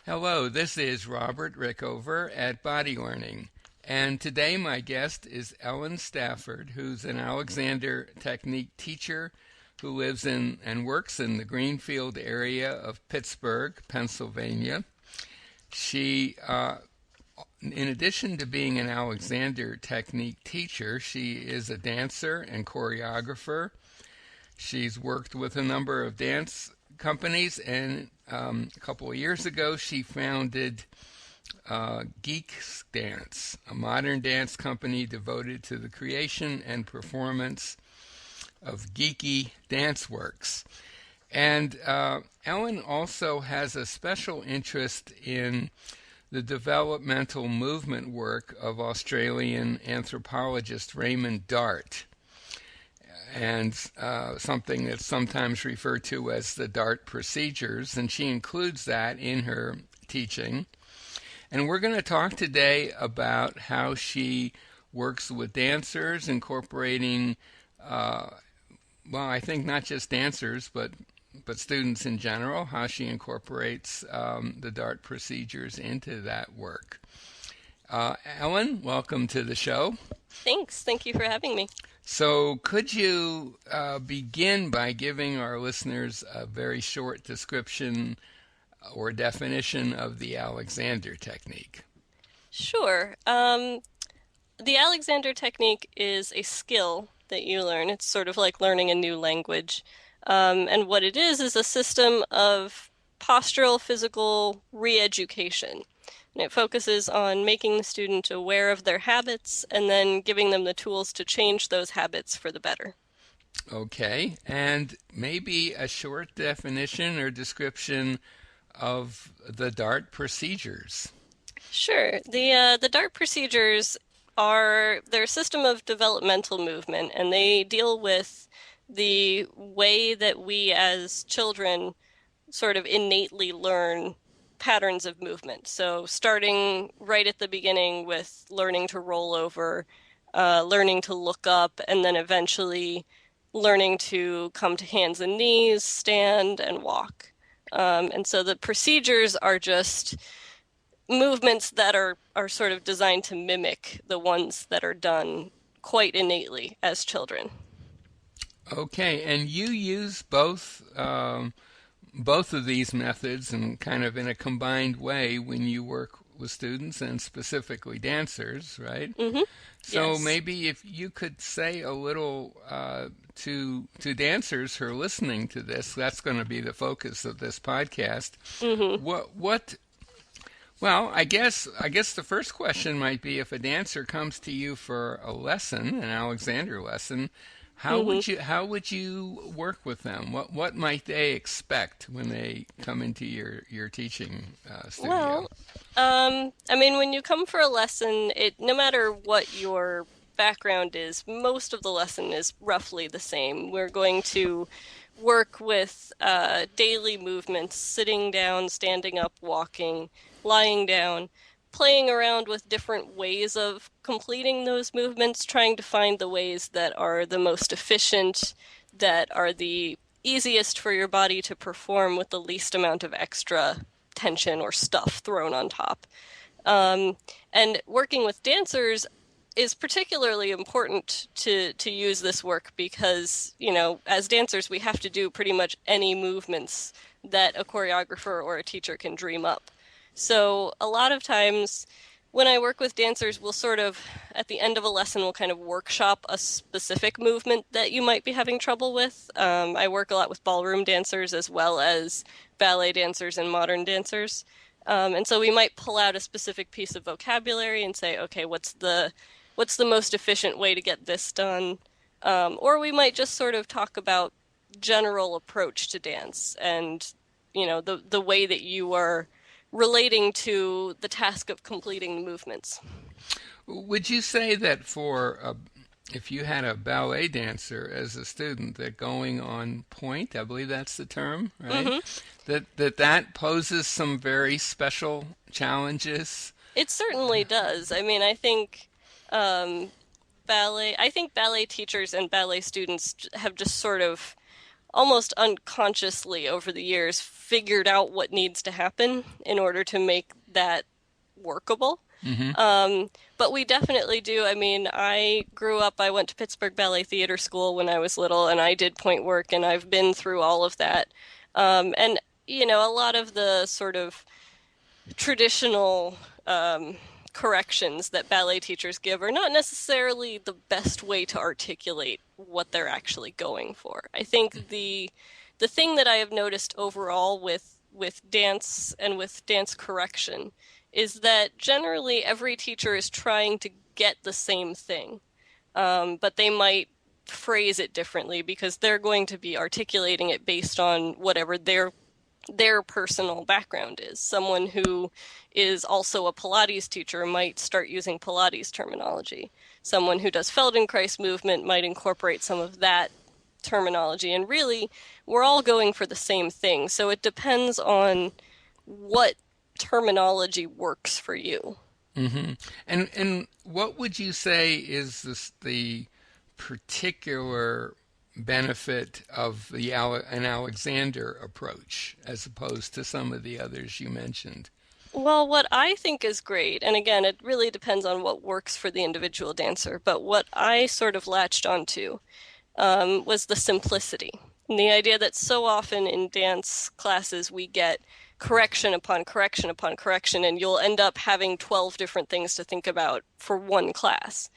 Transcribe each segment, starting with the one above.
Hello, this is Robert Rickover at Body Learning, and today my guest is Ellen Stafford, who's an Alexander Technique teacher who lives in and works in the Greenfield area of Pittsburgh, Pennsylvania. She, in addition to being an Alexander Technique teacher, she is a dancer and choreographer. She's worked with a number of dance companies, and a couple of years ago, she founded Geeks Dance, a modern dance company devoted to the creation and performance of geeky dance works. And Ellen also has a special interest in the developmental movement work of Australian anthropologist Raymond Dart, and something that's sometimes referred to as the Dart procedures, and she includes that in her teaching. And we're going to talk today about how she works with dancers, incorporating, I think not just dancers, but students in general, how she incorporates the Dart procedures into that work. Ellen, welcome to the show. Thanks. Thank you for having me. So could you begin by giving our listeners a very short description or definition of the Alexander technique? Sure. The Alexander technique is a skill that you learn. It's sort of like learning a new language. And what it is a system of postural physical re-education. And it focuses on making the student aware of their habits and then giving them the tools to change those habits for the better. Okay, and maybe a short definition or description of the Dart procedures. Sure. The Dart procedures are their system of developmental movement, and they deal with the way that we as children sort of innately learn patterns of movement. So starting right at the beginning with learning to roll over, learning to look up, and then eventually learning to come to hands and knees, stand, and walk. And so the procedures are just movements that are sort of designed to mimic the ones that are done quite innately as children. Okay, and you use both of these methods and kind of in a combined way when you work with students and specifically dancers, right? Mm-hmm. So Yes. maybe if you could say a little to dancers who are listening to this, that's going to be the focus of this podcast. Mm-hmm. What well, I guess the first question might be if a dancer comes to you for a lesson, an Alexander lesson, Mm-hmm. how would you work with them? What might they expect when they come into your teaching studio? Well, I mean, when you come for a lesson, no matter what your background is, most of the lesson is roughly the same. We're going to work with daily movements, sitting down, standing up, walking, lying down, playing around with different ways of completing those movements, trying to find the ways that are the most efficient, that are the easiest for your body to perform with the least amount of extra tension or stuff thrown on top. Um, and working with dancers is particularly important to use this work because, as dancers, we have to do pretty much any movements that a choreographer or a teacher can dream up. So a lot of times when I work with dancers, we'll sort of, at the end of a lesson, we'll kind of workshop a specific movement that you might be having trouble with. I work a lot with ballroom dancers as well as ballet dancers and modern dancers. And so we might pull out a specific piece of vocabulary and say, okay, what's the most efficient way to get this done? Or we might just sort of talk about general approach to dance and, the way that you are relating to the task of completing movements. Would you say that if you had a ballet dancer as a student, that going on point, I believe that's the term, right? Hmm. That poses some very special challenges? It certainly does. I mean, I think ballet teachers and ballet students have just sort of almost unconsciously over the years figured out what needs to happen in order to make that workable. Hmm. But we definitely do. I mean, I went to Pittsburgh Ballet Theater School when I was little, and I did point work, and I've been through all of that. And, a lot of the sort of traditional corrections that ballet teachers give are not necessarily the best way to articulate what they're actually going for. I think the thing that I have noticed overall with dance and with dance correction is that generally every teacher is trying to get the same thing, but they might phrase it differently because they're going to be articulating it based on whatever their personal background is. Someone who is also a Pilates teacher might start using Pilates terminology. Someone who does Feldenkrais movement might incorporate some of that terminology. And really, we're all going for the same thing. So it depends on what terminology works for you. Hmm. And what would you say is the particular benefit of an Alexander approach as opposed to some of the others you mentioned? Well, what I think is great, and again, it really depends on what works for the individual dancer, but what I sort of latched onto was the simplicity. And the idea that so often in dance classes we get correction upon correction upon correction, and you'll end up having 12 different things to think about for one class.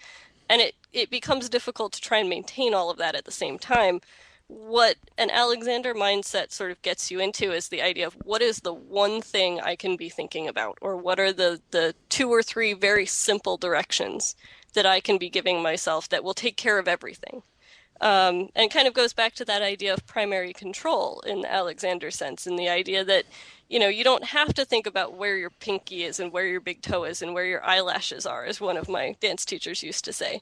And it becomes difficult to try and maintain all of that at the same time. What an Alexander mindset sort of gets you into is the idea of what is the one thing I can be thinking about, or what are the two or three very simple directions that I can be giving myself that will take care of everything. And kind of goes back to that idea of primary control in the Alexander sense, and the idea that, you don't have to think about where your pinky is and where your big toe is and where your eyelashes are, as one of my dance teachers used to say.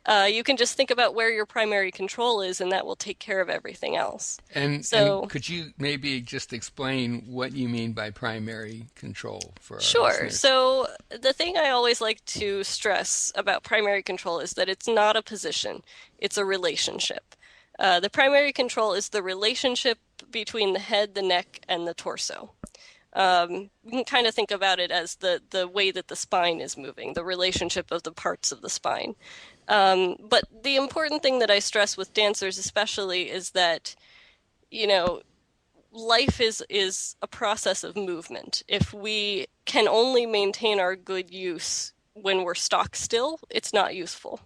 You can just think about where your primary control is, and that will take care of everything else. And So, could you maybe just explain what you mean by primary control for our sure. listeners? So, the thing I always like to stress about primary control is that it's not a position, it's a relationship. The primary control is the relationship between the head, the neck, and the torso. You can kind of think about it as the way that the spine is moving, the relationship of the parts of the spine. But the important thing that I stress with dancers, especially, is that, you know, life is a process of movement. If we can only maintain our good use when we're stock still, it's not useful.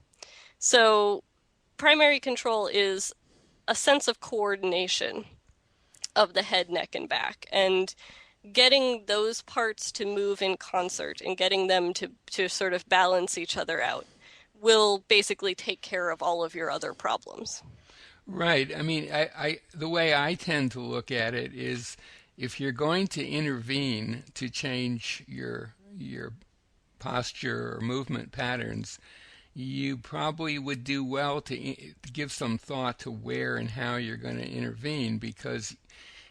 So, primary control is a sense of coordination of the head, neck, and back. And getting those parts to move in concert and getting them to sort of balance each other out will basically take care of all of your other problems. Right. I mean, the way I tend to look at it is if you're going to intervene to change your posture or movement patterns, you probably would do well to give some thought to where and how you're going to intervene because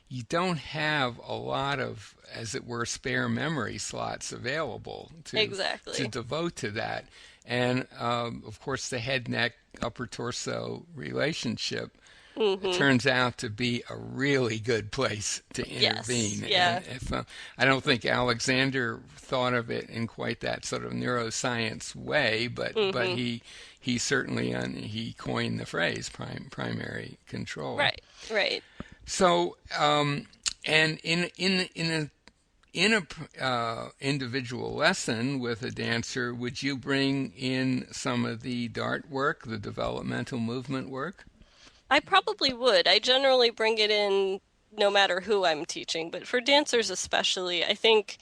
you don't have a lot of, as it were, spare memory slots available to Exactly. devote to that. And of course, the head neck upper torso relationship Hmm. turns out to be a really good place to Yes. intervene. Yeah. And if I don't think Alexander thought of it in quite that sort of neuroscience way, but Hmm. he certainly he coined the phrase primary control. Right. Right. So, and in a individual lesson with a dancer, would you bring in some of the Dart work, the developmental movement work? I probably would. I generally bring it in no matter who I'm teaching, but for dancers especially, I think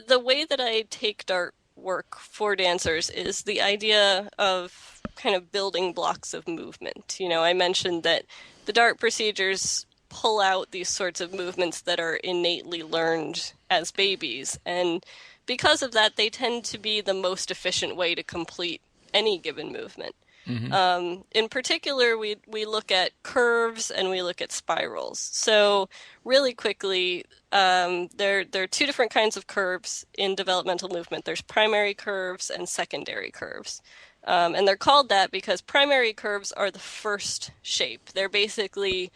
the way that I take Dart work for dancers is the idea of kind of building blocks of movement. I mentioned that the Dart procedures pull out these sorts of movements that are innately learned as babies, and because of that, they tend to be the most efficient way to complete any given movement. Hmm. In particular, we look at curves and we look at spirals. So really quickly, there are two different kinds of curves in developmental movement. There's primary curves and secondary curves. And they're called that because primary curves are the first shape. They're basically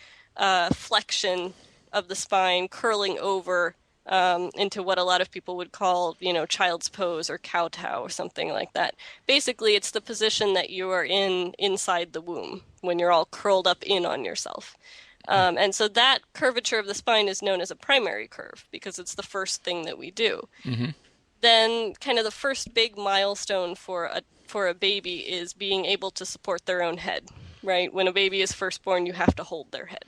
flexion of the spine, curling over into what a lot of people would call, child's pose or kowtow or something like that. Basically, it's the position that you are in inside the womb when you're all curled up in on yourself. And so that curvature of the spine is known as a primary curve because it's the first thing that we do. Hmm. Then kind of the first big milestone for a baby is being able to support their own head, right? When a baby is first born, you have to hold their head.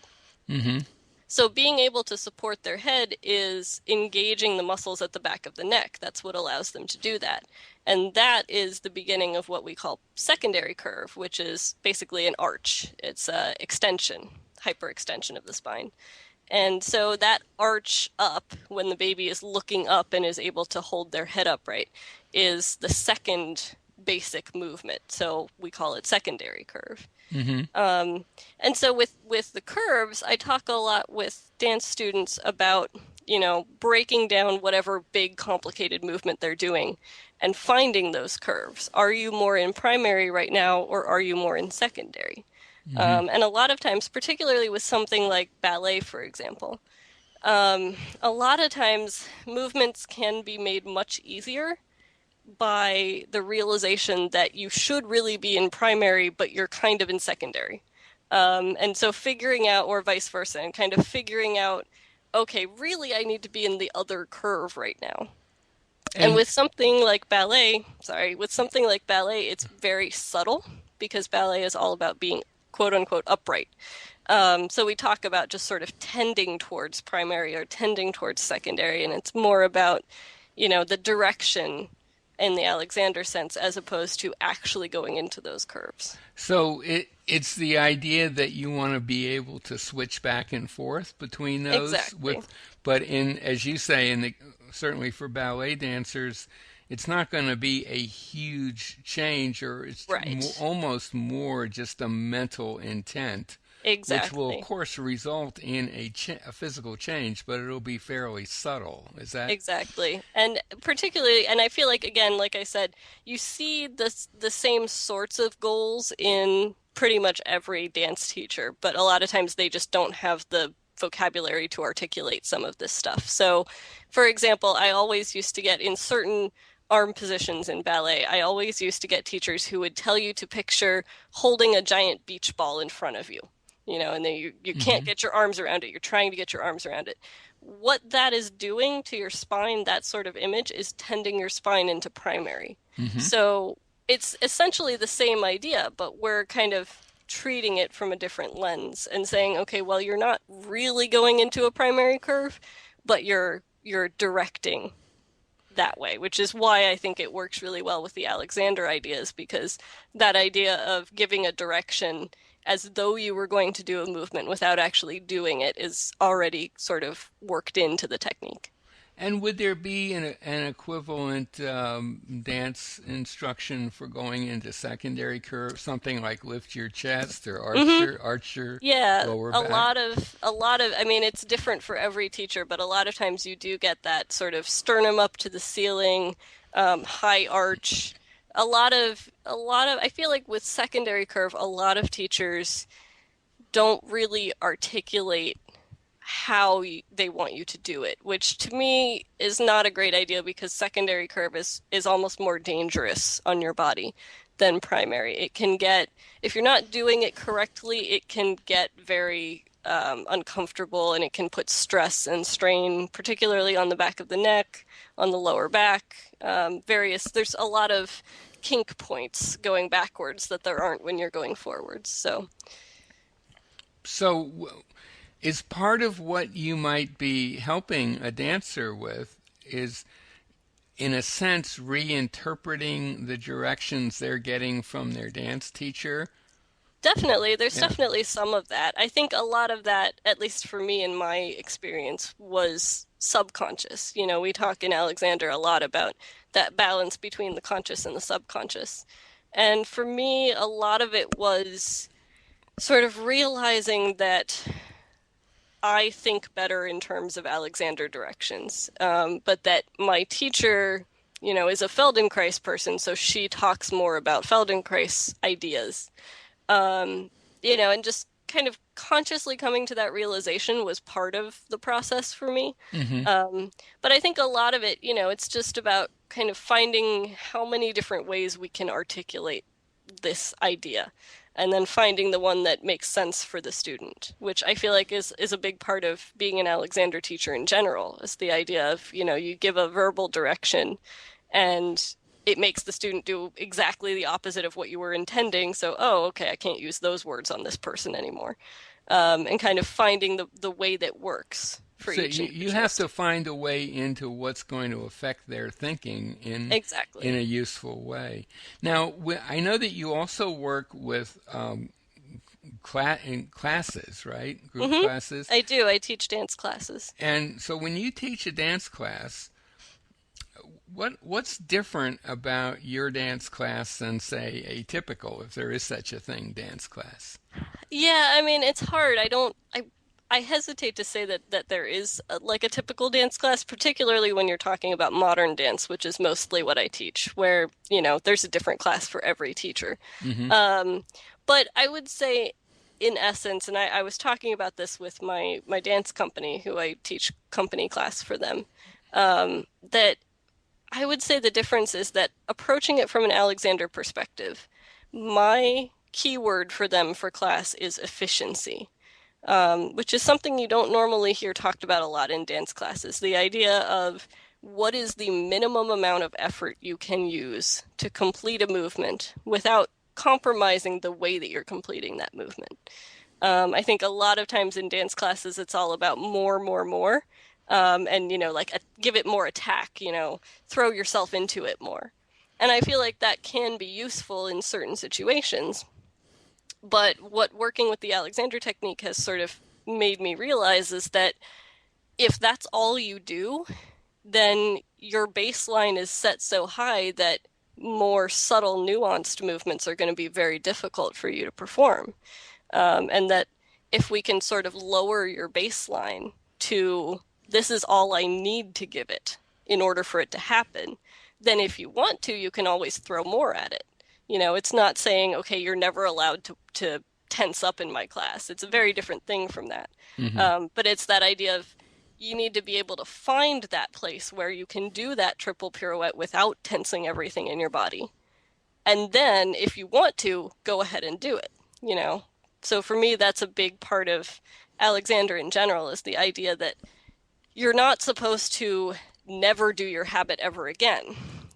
Hmm. So being able to support their head is engaging the muscles at the back of the neck. That's what allows them to do that. And that is the beginning of what we call secondary curve, which is basically an arch. It's a extension, hyperextension of the spine. And so that arch up, when the baby is looking up and is able to hold their head upright, is the second basic movement. So we call it secondary curve. Hmm. And so with the curves, I talk a lot with dance students about, breaking down whatever big complicated movement they're doing and finding those curves. Are you more in primary right now, or are you more in secondary? And a lot of times, particularly with something like ballet, for example, a lot of times movements can be made much easier by the realization that you should really be in primary, but you're kind of in secondary. And so figuring out, or vice versa, and kind of figuring out, okay, really I need to be in the other curve right now. And And with something like ballet, it's very subtle because ballet is all about being quote unquote upright. So we talk about just sort of tending towards primary or tending towards secondary, and it's more about, the direction in the Alexander sense as opposed to actually going into those curves. so it's the idea that you want to be able to switch back and forth between those Exactly. but in, as you say, certainly for ballet dancers, it's not going to be a huge change, or it's Right. almost more just a mental intent, which will of Exactly. course result in a physical change, but it'll be fairly subtle. Is that? Exactly. And particularly, and I feel like, again, like I said, you see the same sorts of goals in pretty much every dance teacher, but a lot of times they just don't have the vocabulary to articulate some of this stuff. So, for example, I always used to get in certain arm positions in ballet, I always used to get teachers who would tell you to picture holding a giant beach ball in front of you. And then you can't Hmm. get your arms around it. You're trying to get your arms around it. What that is doing to your spine, that sort of image, is tending your spine into primary. Hmm. So it's essentially the same idea, but we're kind of treating it from a different lens and saying, okay, well, you're not really going into a primary curve, but you're directing that way, which is why I think it works really well with the Alexander ideas, because that idea of giving a direction as though you were going to do a movement without actually doing it is already sort of worked into the technique. And would there be an equivalent dance instruction for going into secondary curve, something like lift your chest or Hmm. arch your Yeah, lower a back? lot of a lot of I mean it's different for every teacher, but a lot of times you do get that sort of sternum up to the ceiling, high arch. A lot of I feel like with secondary curve, a lot of teachers don't really articulate how they want you to do it, which to me is not a great idea because secondary curve is almost more dangerous on your body than primary. It can get, if you're not doing it correctly, it can get very uncomfortable, and it can put stress and strain, particularly on the back of the neck, on the lower back. There's a lot of kink points going backwards that there aren't when you're going forwards. So, So, is part of what you might be helping a dancer with is, in a sense, reinterpreting the directions they're getting from their dance teacher? definitely, there's Yeah. definitely some of that. I think a lot of that, at least for me in my experience, was subconscious. We talk in Alexander a lot about that balance between the conscious and the subconscious. And for me, a lot of it was sort of realizing that I think better in terms of Alexander directions, but that my teacher, is a Feldenkrais person, so she talks more about Feldenkrais ideas. um, and just kind of consciously coming to that realization was part of the process for me. Hmm. But I think a lot of it, it's just about kind of finding how many different ways we can articulate this idea and then finding the one that makes sense for the student, which I feel like is a big part of being an Alexander teacher in general, is the idea of, you give a verbal direction and it makes the student do exactly the opposite of what you were intending. So, oh, okay, I can't use those words on this person anymore. And kind of finding the way that works for So each you individual have to student. find a way into what's going to affect their thinking in Exactly. a useful way. Now, I know that you also work with in classes, right? Group hmm classes. I do. I teach dance classes. And so when you teach a dance class, what's different about your dance class than, say, a typical, if there is such a thing, dance class? Yeah, I mean, it's hard. I hesitate to say that there is like a typical dance class, particularly when you're talking about modern dance, which is mostly what I teach, where, there's a different class for every teacher. Hmm. Um, but I would say, in essence, and I was talking about this with my dance company, who I teach company class for them, that I would say the difference is that approaching it from an Alexander perspective, my keyword for them for class is efficiency, which is something you don't normally hear talked about a lot in dance classes. The idea of what is the minimum amount of effort you can use to complete a movement without compromising the way that you're completing that movement. I think a lot of times in dance classes, it's all about more, more, more. And, like give it more attack, throw yourself into it more. And I feel like that can be useful in certain situations. But what working with the Alexander technique has sort of made me realize is that if that's all you do, then your baseline is set so high that more subtle, nuanced movements are going to be very difficult for you to perform. And that if we can sort of lower your baseline to this is all I need to give it in order for it to happen, then if you want to, you can always throw more at it. It's not saying, okay, you're never allowed to tense up in my class. It's a very different thing from that. Hmm. But it's that idea of you need to be able to find that place where you can do that triple pirouette without tensing everything in your body. And then, if you want to, go ahead and do it, you know? So for me, that's a big part of Alexander in general is the idea that you're not supposed to never do your habit ever again.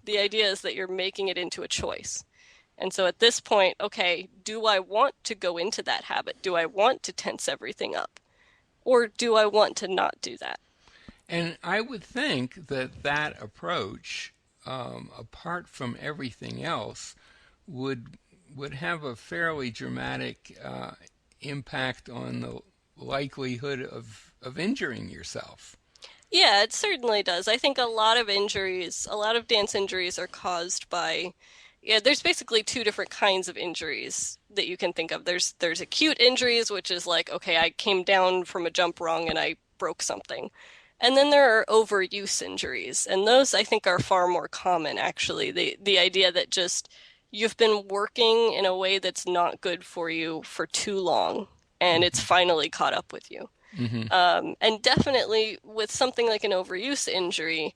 The idea is that you're making it into a choice. And so at this point, okay, do I want to go into that habit? Do I want to tense everything up? Or do I want to not do that? And I would think that that approach, apart from everything else, would would have a fairly dramatic impact on the likelihood of injuring yourself. Yeah, it certainly does. I think a lot of injuries, a lot of dance injuries are caused by, yeah, there's basically two different kinds of injuries that you can think of. There's acute injuries, which is like, okay, I came down from a jump wrong and I broke something. And then there are overuse injuries, and those I think are far more common actually. The idea that just you've been working in a way that's not good for you for too long, and it's finally caught up with you. Hmm. And definitely with something like an overuse injury,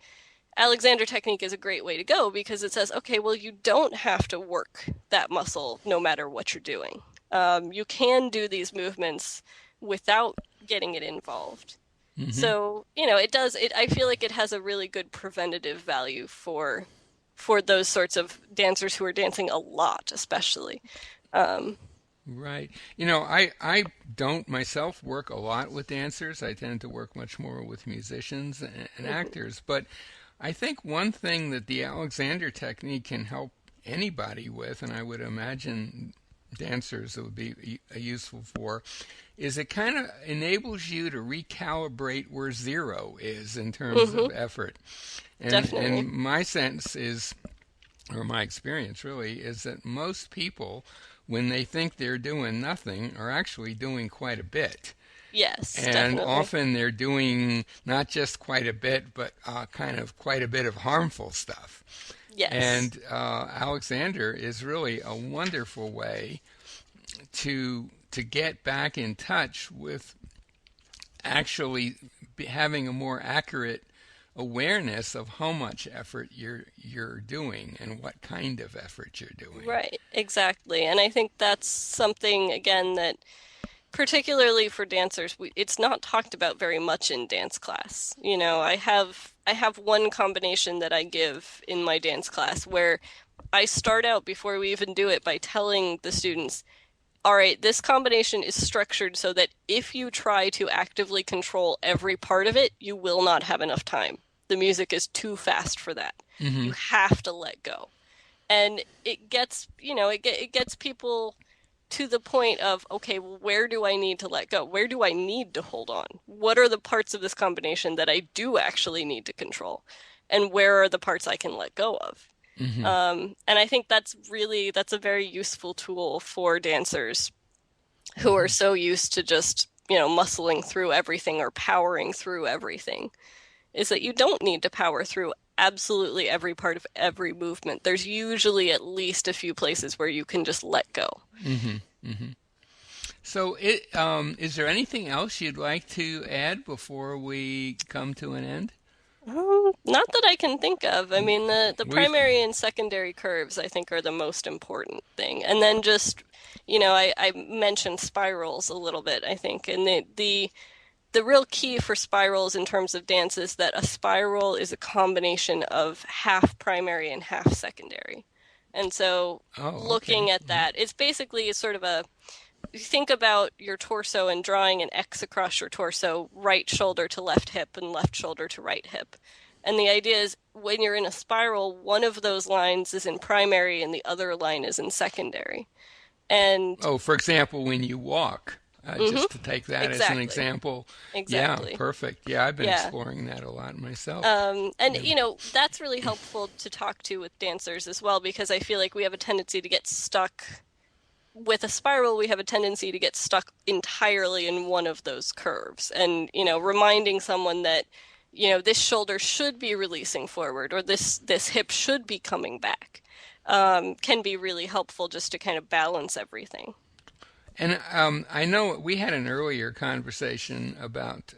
Alexander technique is a great way to go because it says, okay, well, you don't have to work that muscle no matter what you're doing. You can do these movements without getting it involved. Hmm. So, it does it I feel like it has a really good preventative value for those sorts of dancers who are dancing a lot, especially. Um, Right. I don't myself work a lot with dancers. I tend to work much more with musicians and mhm, actors. But I think one thing that the Alexander technique can help anybody with, and I would imagine dancers it would be useful for, is it kind of enables you to recalibrate where zero is in terms mhm, of effort. And definitely. my sense is, or my experience really, is that most people, when they think they're doing nothing, are actually doing quite a bit. Yes, And definitely. often they're doing not just quite a bit, but kind of quite a bit of harmful stuff. Yes. And Alexander is really a wonderful way to to get back in touch with actually having a more accurate awareness of how much effort you're doing and what kind of effort you're doing. Right, exactly. And I think that's something, again, that particularly for dancers, it's not talked about very much in dance class. I have one combination that I give in my dance class where I start out before we even do it by telling the students, all right, this combination is structured so that if you try to actively control every part of it, you will not have enough time. The music is too fast for that. You have to let go. And it gets, it gets people to the point of, okay, well, where do I need to let go? Where do I need to hold on? What are the parts of this combination that I do actually need to control? And where are the parts I can let go of? And I think that's a very useful tool for dancers who are so used to just, muscling through everything or powering through everything, is that you don't need to power through absolutely every part of every movement. There's usually at least a few places where you can just let go. So, is there anything else you'd like to add before we come to an end? Not that I can think of. I mean, the We've primary and secondary curves, I think, are the most important thing. And then just, I mentioned spirals a little bit, I think. And the real key for spirals in terms of dance is that a spiral is a combination of half primary and half secondary. And so looking okay. at that, it's basically sort of you think about your torso and drawing an X across your torso, right shoulder to left hip and left shoulder to right hip. And the idea is when you're in a spiral, one of those lines is in primary and the other line is in secondary. And Oh, for example, when you walk, just to take that as an exactly, example. Yeah, exactly. perfect. Yeah, I've been Yeah. exploring that a lot myself. And Yeah. that's really helpful to talk to with dancers as well, because I feel like we have a tendency to get stuck with a spiral. We have a tendency to get stuck entirely in one of those curves, and reminding someone that this shoulder should be releasing forward, or this hip should be coming back, can be really helpful just to kind of balance everything. And I know we had an earlier conversation about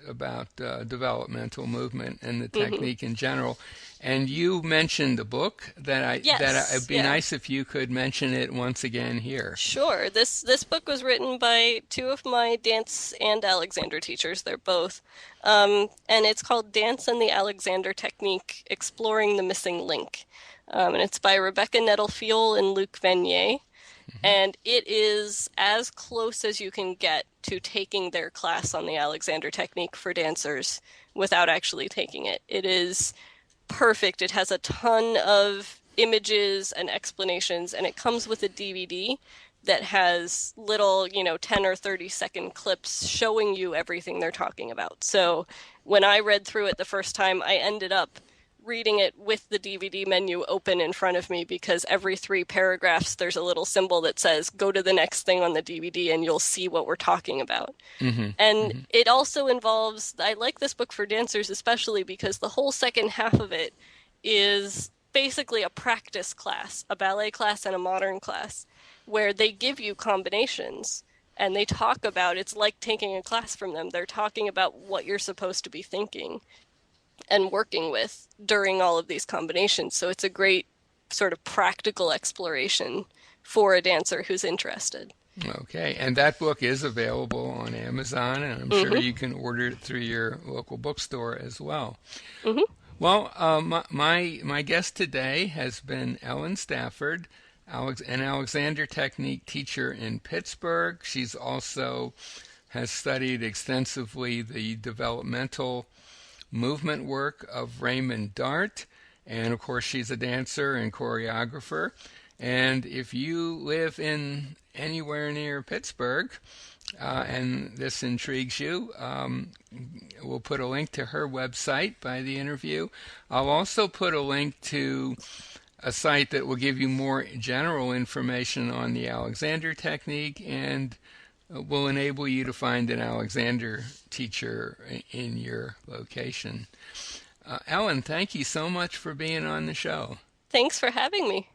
developmental movement and the Hmm. technique in general, and you mentioned a book Yes, it'd be yeah. nice if you could mention it once again here. Sure. This book was written by two of my dance and Alexander teachers. They're both. And it's called Dance and the Alexander Technique: Exploring the Missing Link. And it's by Rebecca Nettlefield and Luc Vanier. And it is as close as you can get to taking their class on the Alexander Technique for dancers without actually taking it. It is perfect. It has a ton of images and explanations, and it comes with a DVD that has little, 10 or 30-second clips showing you everything they're talking about. So when I read through it the first time, I ended up reading it with the DVD menu open in front of me, because every 3 paragraphs there's a little symbol that says go to the next thing on the DVD and you'll see what we're talking about. And it also involves, I like this book for dancers especially because the whole second half of it is basically a practice class, a ballet class and a modern class, where they give you combinations and they talk about, it's like taking a class from them. They're talking about what you're supposed to be thinking and working with during all of these combinations. So it's a great sort of practical exploration for a dancer who's interested. Okay, and that book is available on Amazon, and I'm sure Hmm. you can order it through your local bookstore as well. Hmm. Well, my guest today has been Ellen Stafford, an Alexander Technique teacher in Pittsburgh. She's also has studied extensively the developmental movement work of Raymond Dart, and of course she's a dancer and choreographer. And if you live in anywhere near Pittsburgh, and this intrigues you, we'll put a link to her website by the interview. I'll also put a link to a site that will give you more general information on the Alexander technique and will enable you to find an Alexander teacher in your location. Ellen, thank you so much for being on the show. Thanks for having me.